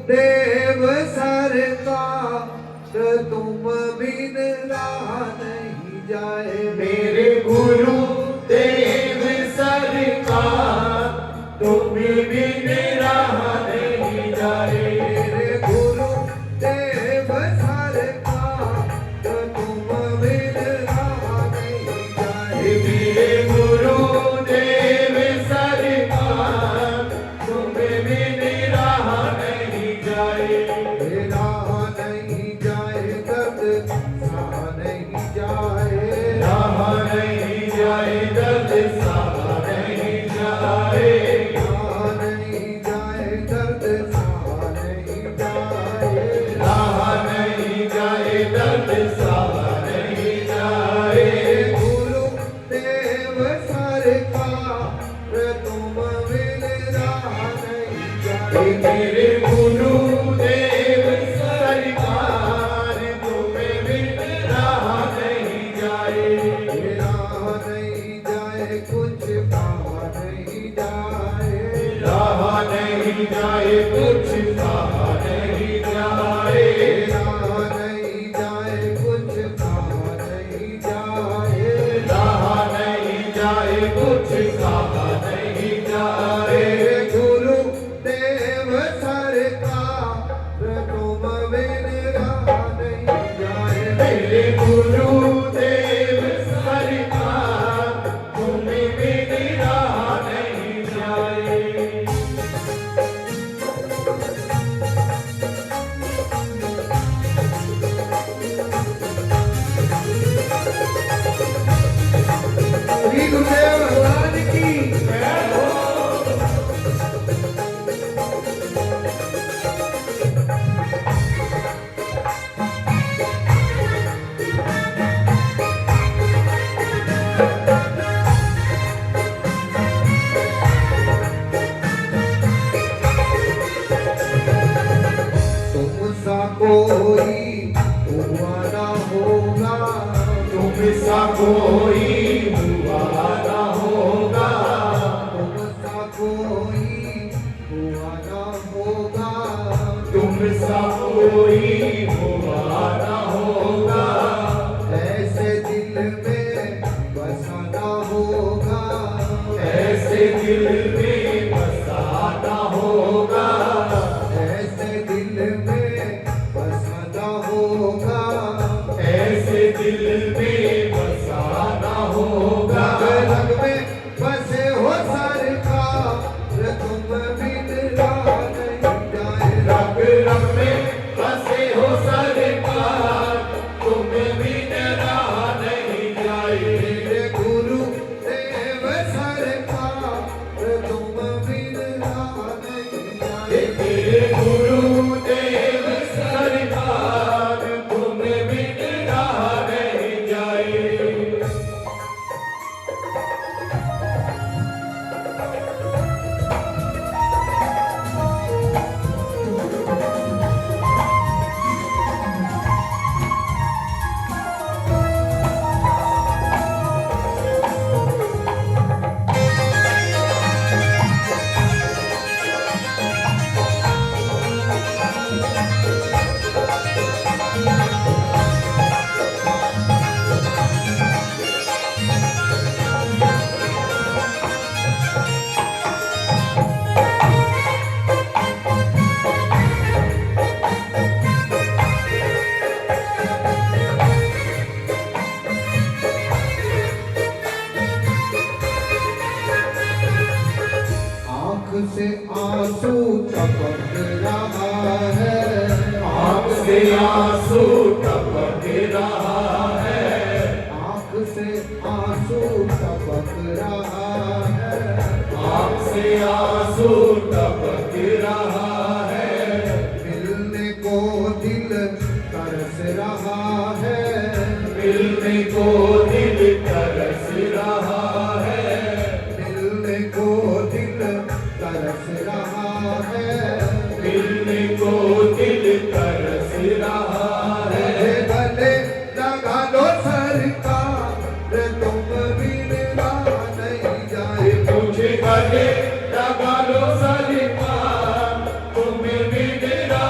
देव सरकार तुम बिन रहा नहीं जाए। मेरे गुरु देव सरकार तुम बिन रहा नहीं जाए। मेरे गुरु देव सरकार तुम बिन रहा नहीं जाए। मेरे गुरु देव सरकार तुम बिन रहा नहीं जाए। रहा नहीं जाए दर्द सहा नहीं जाए। रहा नहीं जाए दर्द सहा नहीं जाए। रहा नहीं जाए दर्द सहा नहीं जाए। रहा नहीं जाए दर्द सहा नहीं जाए। गुरु देव सरकार तुम बिन रहा नहीं जाए। मेरे गुरु देव सरकार तुम बिन रहा नहीं जाए। रहा नहीं जाए कुछ कहा नहीं जाए। रहा नहीं जाए कुछ कहा नहीं जाए। रहा नहीं जाए कुछ कहा नहीं जाए। रहा नहीं जाए कुछ कहा नहीं जाए। गुरु देव सरकार तुम बिन रहा नहीं जाए। मेरे गुरु देव सरकार तुम बिन रहा नहीं जाए। श्री गुरुदेव भगवान की तुम सा कोई हुआ ना होगा। तुम सा कोई हुआ ना होगा। तुम सा कोई हुआ ना होगा। तुम सा कोई हुआ ना होगा। ऐसे दिल में बसाना होगा। ऐसे दिल में बसाना होगा। ऐसे दिल में बसाना होगा। ऐसे दिल में बसाना होगा। रग में बसे हो सरकार तुम बिन रहा नहीं जाए। रग रग में बसे हो सरकार तुम बिन रहा नहीं जाए। मेरे गुरु देव सरकार तुम बिन रहा नहीं जाए। मेरे गुरु देव सरकार तुम बिन रहा नहीं जाए। आँख से आंसू टपक रहा है। आँख से आंसू टपक रहा है। आँख से आंसू टपक रहा है। आँख से आंसू टपक रहा है। मिलने को दिल तरस रहा है। मिलने को दिल तरस रहा है। मिलने को दिल तरस रहा है। मिलने को दिल तरस रहा है। गले लगा लो सरकार तुम बिन रहा नहीं जाए। तुझे गले लगा लो सरकार तुम बिन रहा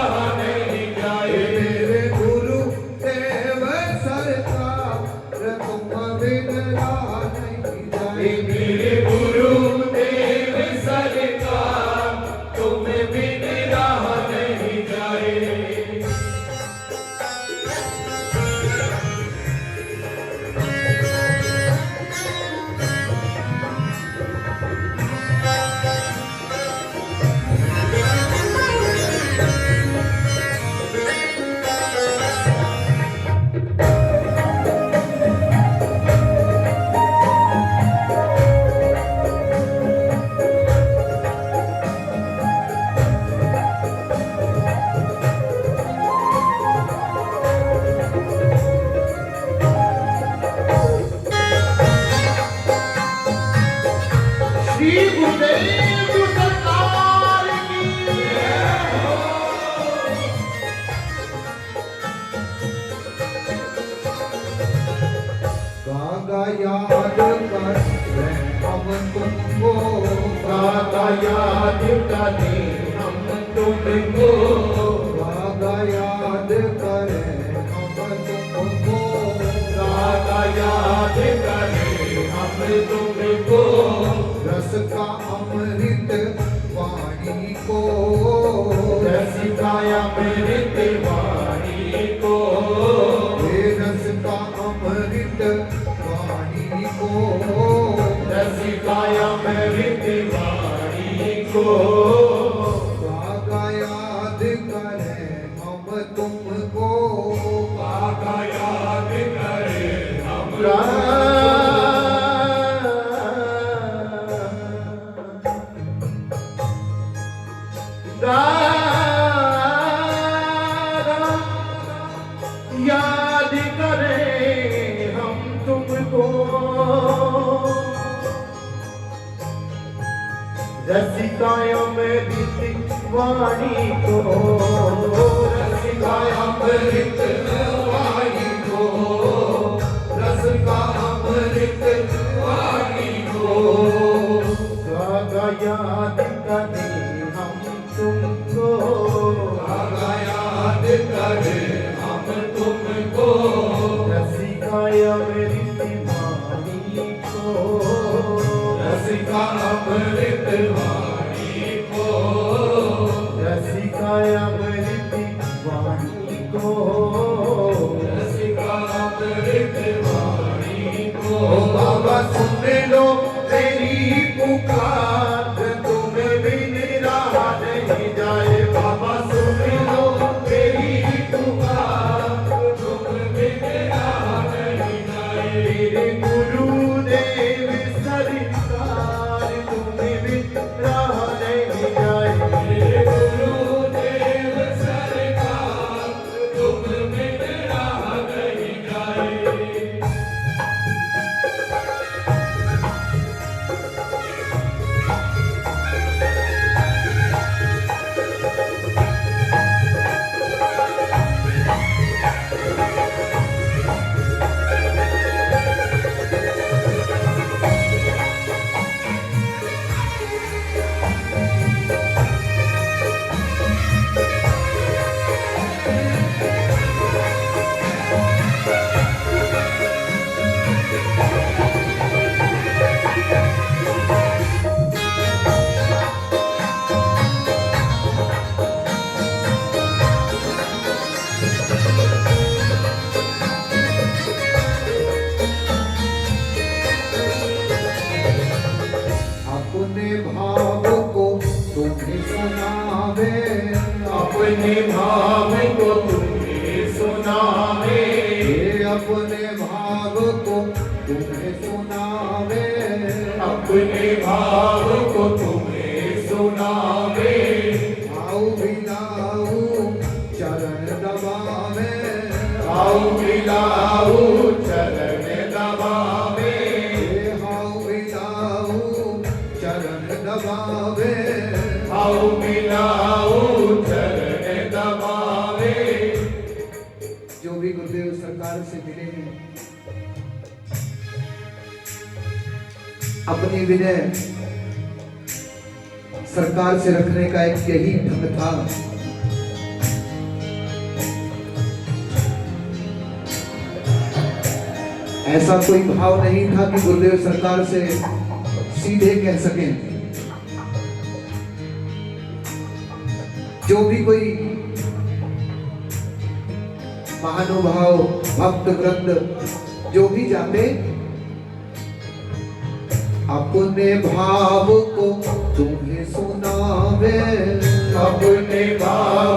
याद करें हम तुमको, राधा याद करें हम तुमको, राधा याद करें हम तुमको, रस का अमृत वाणी को, रसिकाया अमृत वाणी को, हे रस का अमृत वाणी को, रसिकाया अमृत वाणी को, राधा याद करें हम तुमको, राधा याद करें हम याद करें हम तुमको, रसिकाया अमृत वाणी को, रसिकाया अमृत वाणी को, रस का अमृत वाणी को, राधा याद करें हम तुमको, राधा याद करें हम तुमको, रसिकाया अमृत वाणी को, रसिका अमृत वाणी को, रसिकाया अमृत वाणी को, रसिका अमृत वाणी को। ओ बाबा सुन लो तेरी पुकार, तुम्हें बिन रहा नहीं जाए। बाबा सुन लो तेरी पुकार, तुम्हें बिन रहा नहीं जाए। तेरे गुरुदेव सरकार तुम्हें बिन रहा नहीं जाए। मेरे गुरुदेव सरकार, तुम बिन रहा नहीं जाए। अपने भाव को तुम्हें सुनावे, अपने भाव को तुम्हें सुनावे, अपने भाव को तुम्हें सुनावे, अपने भाव को तुम्हें सुनावे। आओ मिलाओ चरण दबावे, आओ मिलाओ चरण दबावे, आओ मिलाओ चरण दबावे, आओ मिलाओ चरण दबावे। जो भी गुरुदेव सरकार से मिले हैं, अपनी विनय सरकार से रखने का एक यही ढंग था। ऐसा कोई भाव नहीं था कि गुरुदेव सरकार से सीधे कह सकें। जो भी कोई महानुभाव भक्त वृंद जो भी जाते, अपने भाव को तुम्हें सुनावे, अपने भाव